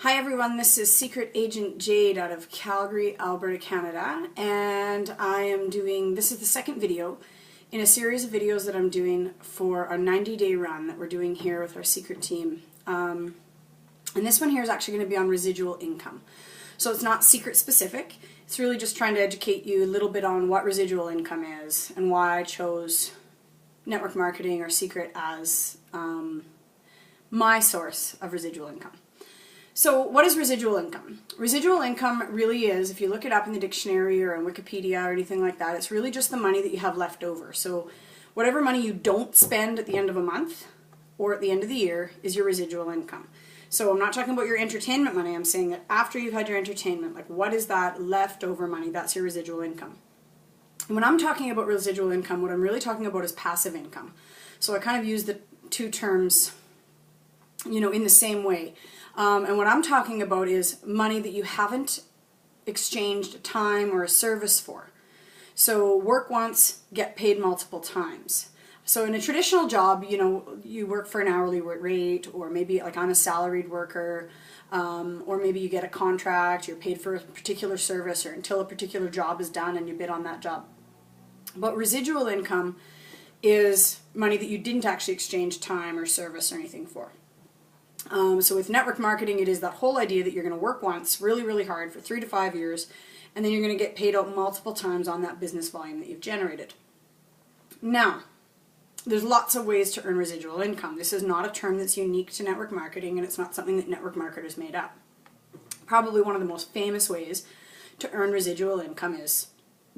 Hi everyone, this is Secret Agent Jade out of Calgary, Alberta, Canada, and this is the second video in a series of videos that I'm doing for a 90-day run that we're doing here with our secret team. And this one here is actually going to be on residual income. So it's not secret specific, it's really just trying to educate you a little bit on what residual income is and why I chose network marketing or secret as my source of residual income. So what is residual income? Residual income really is, if you look it up in the dictionary or on Wikipedia or anything like that, it's really just the money that you have left over. So whatever money you don't spend at the end of a month or at the end of the year is your residual income. So I'm not talking about your entertainment money, I'm saying that after you've had your entertainment, like what is that leftover money, that's your residual income. And when I'm talking about residual income, what I'm really talking about is passive income. So I kind of use the two terms, in the same way. And what I'm talking about is money that you haven't exchanged time or a service for. So work once, get paid multiple times. So in a traditional job, you work for an hourly rate, or maybe like I'm a salaried worker, or maybe you get a contract, you're paid for a particular service or until a particular job is done and you bid on that job. But residual income is money that you didn't actually exchange time or service or anything for. So with network marketing, it is that whole idea that you're going to work once really, really hard for 3 to 5 years, and then you're going to get paid out multiple times on that business volume that you've generated. Now, there's lots of ways to earn residual income. This is not a term that's unique to network marketing, and it's not something that network marketers made up. Probably one of the most famous ways to earn residual income is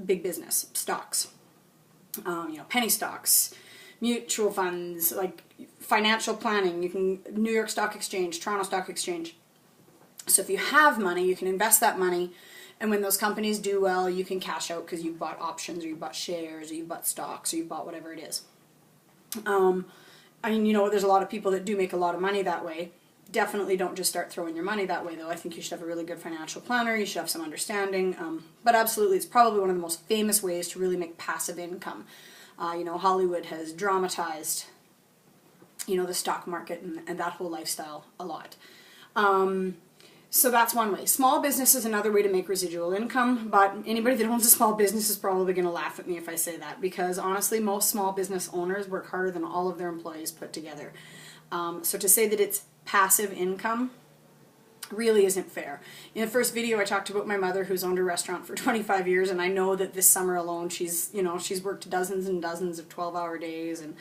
big business, stocks, penny stocks, mutual funds, like financial planning. New York Stock Exchange, Toronto Stock Exchange. So if you have money, you can invest that money, and when those companies do well, you can cash out because you bought options, or you bought shares, or you bought stocks, or you bought whatever it is. There's a lot of people that do make a lot of money that way. Definitely don't just start throwing your money that way, though. I think you should have a really good financial planner, you should have some understanding, but absolutely, it's probably one of the most famous ways to really make passive income. Hollywood has dramatized, the stock market and that whole lifestyle a lot. So that's one way. Small business is another way to make residual income, but anybody that owns a small business is probably going to laugh at me if I say that, because honestly, most small business owners work harder than all of their employees put together. So to say that it's passive income really isn't fair. In the first video, I talked about my mother who's owned a restaurant for 25 years, and I know that this summer alone she's worked dozens and dozens of 12-hour days, and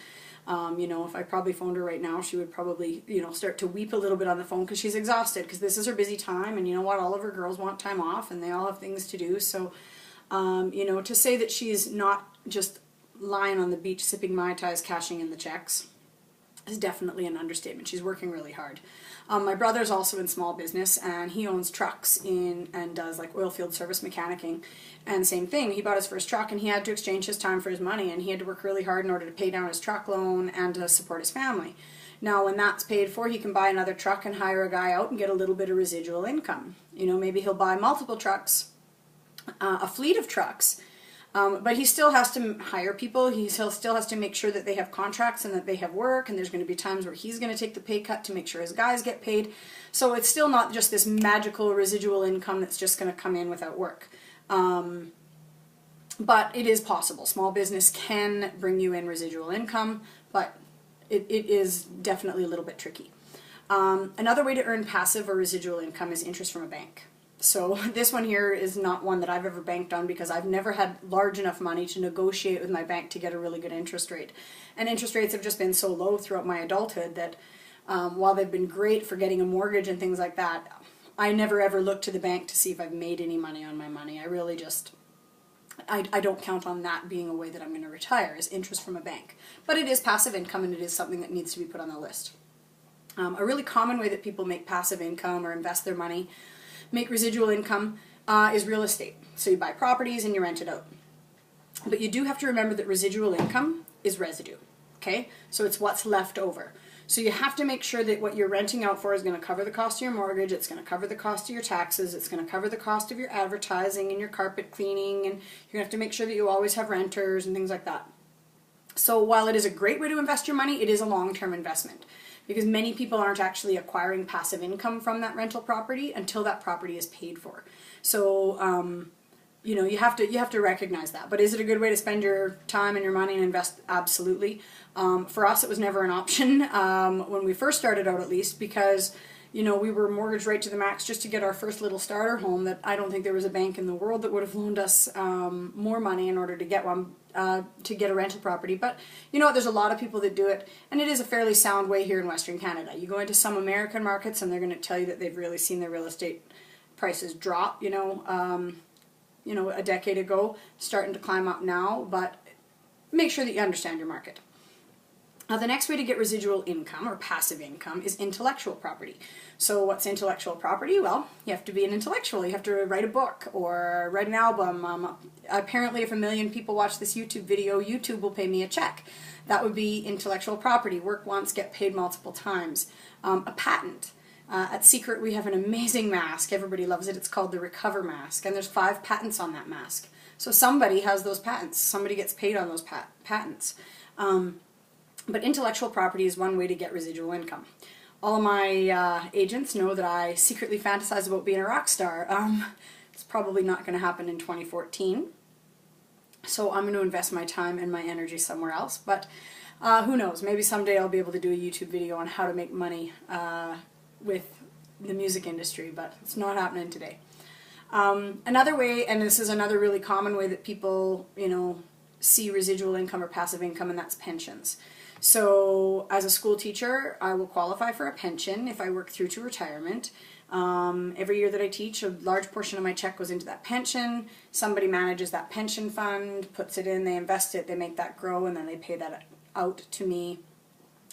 if I probably phoned her right now, she would probably start to weep a little bit on the phone because she's exhausted, because this is her busy time, and all of her girls want time off and they all have things to do. So to say that she's not just lying on the beach sipping Mai Tais cashing in the checks is definitely an understatement. She's working really hard. My brother's also in small business, and he owns trucks and does like oil field service mechanicking, and same thing, he bought his first truck and he had to exchange his time for his money, and he had to work really hard in order to pay down his truck loan and to support his family. Now when that's paid for, he can buy another truck and hire a guy out and get a little bit of residual income. Maybe he'll buy multiple trucks, a fleet of trucks, but he still has to hire people. He still has to make sure that they have contracts and that they have work, and there's going to be times where he's going to take the pay cut to make sure his guys get paid. So it's still not just this magical residual income that's just going to come in without work. But it is possible. Small business can bring you in residual income, but it is definitely a little bit tricky. Another way to earn passive or residual income is interest from a bank. So this one here is not one that I've ever banked on, because I've never had large enough money to negotiate with my bank to get a really good interest rate. And interest rates have just been so low throughout my adulthood that while they've been great for getting a mortgage and things like that, I never ever look to the bank to see if I've made any money on my money. I really just, I don't count on that being a way that I'm going to retire, is interest from a bank. But it is passive income, and it is something that needs to be put on the list. A really common way that people make passive income or invest their money, make residual income, is real estate. So you buy properties and you rent it out. But you do have to remember that residual income is residue, okay? So it's what's left over. So you have to make sure that what you're renting out for is going to cover the cost of your mortgage, it's going to cover the cost of your taxes, it's going to cover the cost of your advertising and your carpet cleaning, and you're going to have to make sure that you always have renters and things like that. So while it is a great way to invest your money, it is a long-term investment. because many people aren't actually acquiring passive income from that rental property until that property is paid for. So, you know, you have to recognize that. But is it a good way to spend your time and your money and invest? Absolutely. For us, it was never an option when we first started out, at least, because, you know, we were mortgaged right to the max just to get our first little starter home. That I don't think there was a bank in the world that would have loaned us more money in order to get one, to get a rental property. But you know what? There's a lot of people that do it, and it is a fairly sound way here in Western Canada. You go into some American markets, and they're going to tell you that they've really seen their real estate prices drop. You know, a decade ago, starting to climb up now, but make sure that you understand your market. Now, the next way to get residual income or passive income is intellectual property. So what's intellectual property? Well, you have to be an intellectual. You have to write a book or write an album. Apparently, if 1 million people watch this YouTube video, YouTube will pay me a check. That would be intellectual property. Work once, get paid multiple times. A patent. At Seacret, we have an amazing mask. Everybody loves it. It's called the Recover Mask, and there's 5 patents on that mask. So somebody has those patents. Somebody gets paid on those patents. But intellectual property is one way to get residual income. All of my agents know that I secretly fantasize about being a rock star. It's probably not going to happen in 2014. So I'm going to invest my time and my energy somewhere else. But who knows? Maybe someday I'll be able to do a YouTube video on how to make money with the music industry, but it's not happening today. Another way, and this is another really common way that people, you know, see residual income or passive income, and that's pensions. So as a school teacher, I will qualify for a pension if I work through to retirement. Every year that I teach, a large portion of my check goes into that pension. Somebody manages that pension fund, puts it in, they invest it, they make that grow, and then they pay that out to me.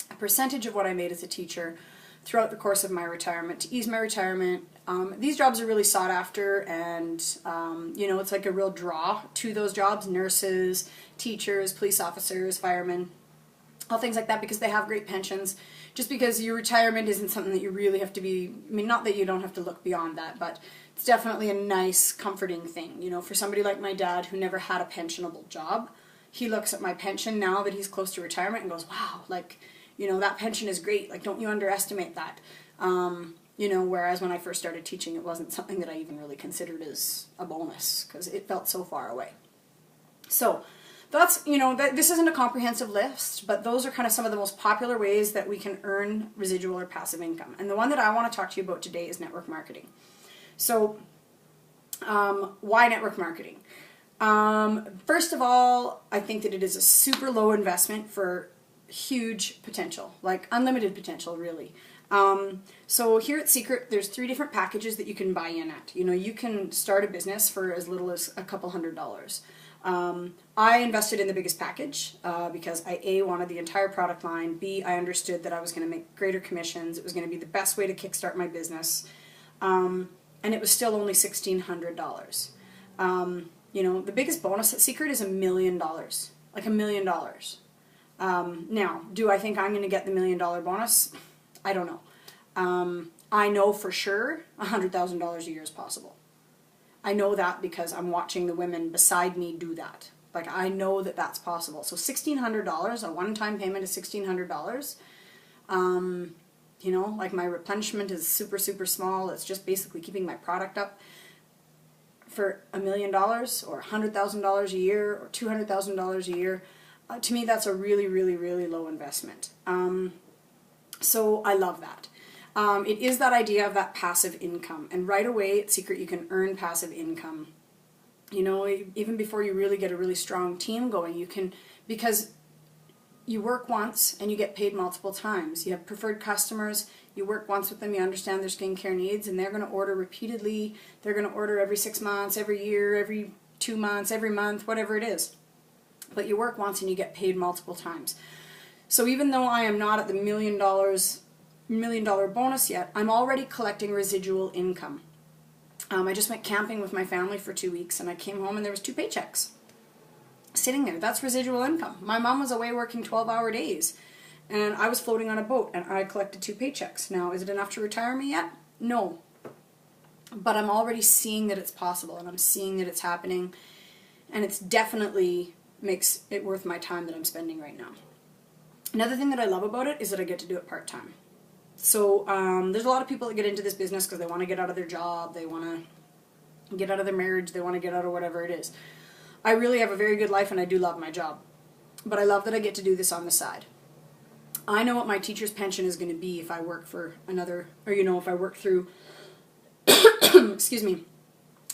A percentage of what I made as a teacher throughout the course of my retirement to ease my retirement. These jobs are really sought after, and you know, it's like a real draw to those jobs: nurses, teachers, police officers, firemen, all things like that, because they have great pensions. Just because your retirement isn't something that you really have to be, I mean, not that you don't have to look beyond that, but it's definitely a nice, comforting thing. You know, for somebody like my dad who never had a pensionable job, he looks at my pension now that he's close to retirement and goes, wow, like, you know, that pension is great. Like, don't you underestimate that. You know, whereas when I first started teaching, it wasn't something that I even really considered as a bonus because it felt so far away. So that's, you know, this isn't a comprehensive list, but those are kind of some of the most popular ways that we can earn residual or passive income. And the one that I want to talk to you about today is network marketing. So why network marketing? First of all, I think that it is a super low investment for huge potential, like unlimited potential, really. So here at Seacret, there's 3 different packages that you can buy in at. You know, you can start a business for as little as a couple $100s. I invested in the biggest package because I A, wanted the entire product line, B, I understood that I was going to make greater commissions, it was going to be the best way to kickstart my business, and it was still only $1,600. You know, the biggest bonus at Seacret is $1 million, like $1 million. Now, do I think I'm going to get the $1 million bonus? I don't know. I know for sure $100,000 a year is possible. I know that because I'm watching the women beside me do that. Like, I know that that's possible. So $1,600, a one-time payment is $1,600. You know, like my replenishment is super, super small. It's just basically keeping my product up. For $1 million or $100,000 a year or $200,000 a year, to me that's a really, really, really low investment. So I love that. It is that idea of that passive income, and right away at Seacret you can earn passive income. You know, even before you really get a really strong team going, you can, because you work once and you get paid multiple times. You have preferred customers, you work once with them, you understand their skincare needs, and they're going to order repeatedly. They're going to order every 6 months, every year, every 2 months, every month, whatever it is. But you work once and you get paid multiple times. So even though I am not at the $1 million bonus yet, I'm already collecting residual income. I just went camping with my family for 2 weeks, and I came home and there was 2 paychecks sitting there. That's residual income. My mom was away working 12-hour days, and I was floating on a boat, and I collected 2 paychecks. Now, is it enough to retire me yet? No. But I'm already seeing that it's possible, and I'm seeing that it's happening, and it's definitely makes it worth my time that I'm spending right now. Another thing that I love about it is that I get to do it part-time. So there's a lot of people that get into this business because they want to get out of their job, they want to get out of their marriage, they want to get out of whatever it is. I really have a very good life and I do love my job. But I love that I get to do this on the side. I know what my teacher's pension is going to be if I work for another, or if I work through, excuse me,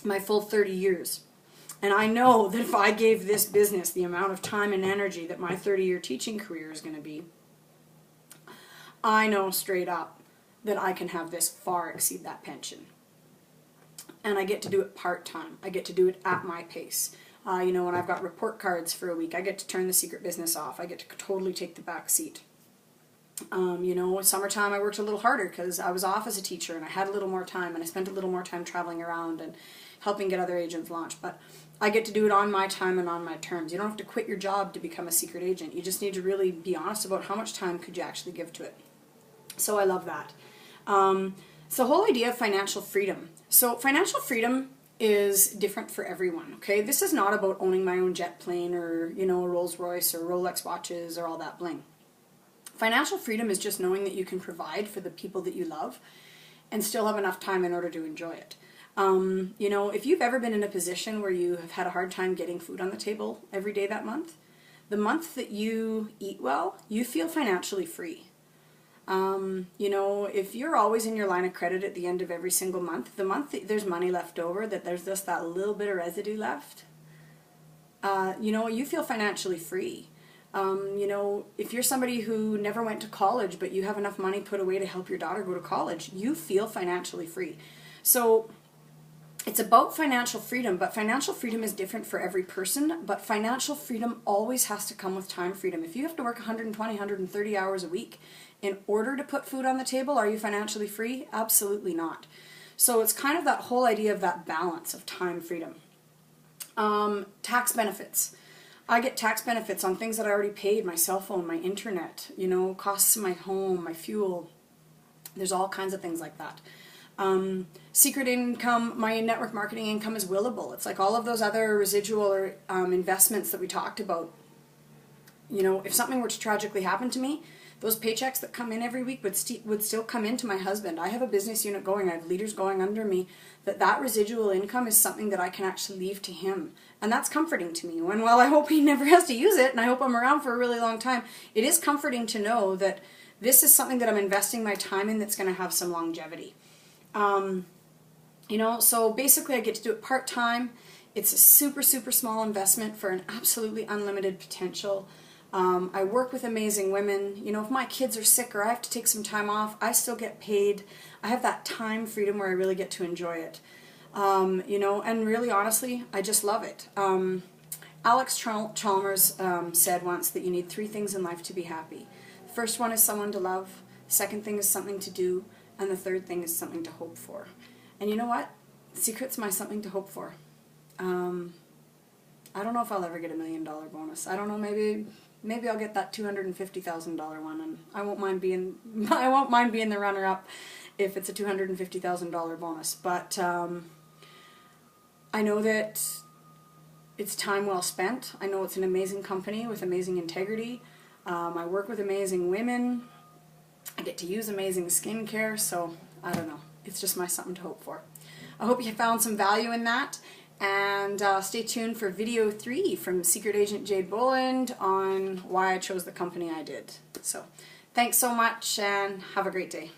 my full 30 years. And I know that if I gave this business the amount of time and energy that my 30-year teaching career is going to be, I know straight up that I can have this far exceed that pension. And I get to do it part-time. I get to do it at my pace. When I've got report cards for a week, I get to turn the secret business off. I get to totally take the back seat. Summertime I worked a little harder because I was off as a teacher and I had a little more time and I spent a little more time traveling around and helping get other agents launch. But I get to do it on my time and on my terms. You don't have to quit your job to become a secret agent. You just need to really be honest about how much time could you actually give to it. So I love that. It's the whole idea of financial freedom. So financial freedom is different for everyone, okay? This is not about owning my own jet plane or, a Rolls Royce or Rolex watches or all that bling. Financial freedom is just knowing that you can provide for the people that you love and still have enough time in order to enjoy it. If you've ever been in a position where you have had a hard time getting food on the table every day that month, the month that you eat well, you feel financially free. If you're always in your line of credit at the end of every single month, the month that there's money left over, that there's just that little bit of residue left, you feel financially free. If you're somebody who never went to college, but you have enough money put away to help your daughter go to college, you feel financially free. So it's about financial freedom, but financial freedom is different for every person, but financial freedom always has to come with time freedom. If you have to work 120, 130 hours a week in order to put food on the table, are you financially free? Absolutely not. So it's kind of that whole idea of that balance of time freedom. Tax benefits. I get tax benefits on things that I already paid, my cell phone, my internet, costs of my home, my fuel. There's all kinds of things like that. Secret income, my network marketing income is willable. It's like all of those other residual or investments that we talked about. If something were to tragically happen to me, those paychecks that come in every week would still come in to my husband. I have a business unit going. I have leaders going under me. That residual income is something that I can actually leave to him. And that's comforting to me. And while I hope he never has to use it, and I hope I'm around for a really long time, it is comforting to know that this is something that I'm investing my time in that's going to have some longevity. So basically I get to do it part-time. It's a super, super small investment for an absolutely unlimited potential. I work with amazing women. If my kids are sick or I have to take some time off, I still get paid. I have that time freedom where I really get to enjoy it. And really honestly, I just love it. Alex Chalmers said once that you need 3 things in life to be happy. The first one is someone to love, the second thing is something to do, and the third thing is something to hope for. And you know what? Secret's my something to hope for. I don't know if I'll ever get $1 million bonus. I don't know, maybe I'll get that $250,000 one, and I won't mind being the runner-up if it's a $250,000 bonus. But I know that it's time well spent. I know it's an amazing company with amazing integrity. I work with amazing women. I get to use amazing skincare, so I don't know. It's just my something to hope for. I hope you found some value in that. And stay tuned for video 3 from Secret Agent Jade Boland on why I chose the company I did. So thanks so much and have a great day.